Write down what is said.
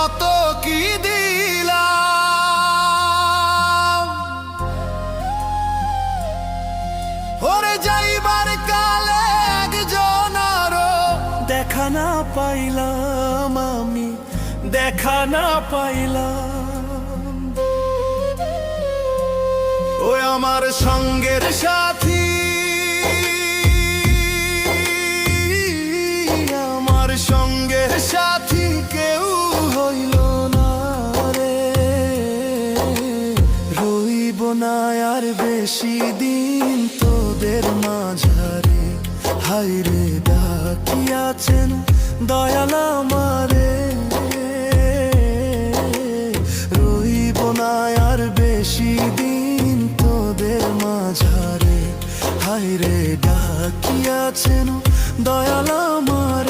কত কি দিলাম, ওরে যাইবার কালে একজন আরো দেখা না পাইলাম, আমি দেখা না পাইলাম। ওই আমার সঙ্গের সাথী, আমার সঙ্গের সাথী কেউ হইল না রে, রইব না আর বেশি দিন তোদের মাঝারে। হায়রে ডাকিয়াছেন দয়াল আমারে, রইব না আর বেশি দিন তোদের মাঝারে। হায়রে ডাকিয়াছেন দয়াল আমারে।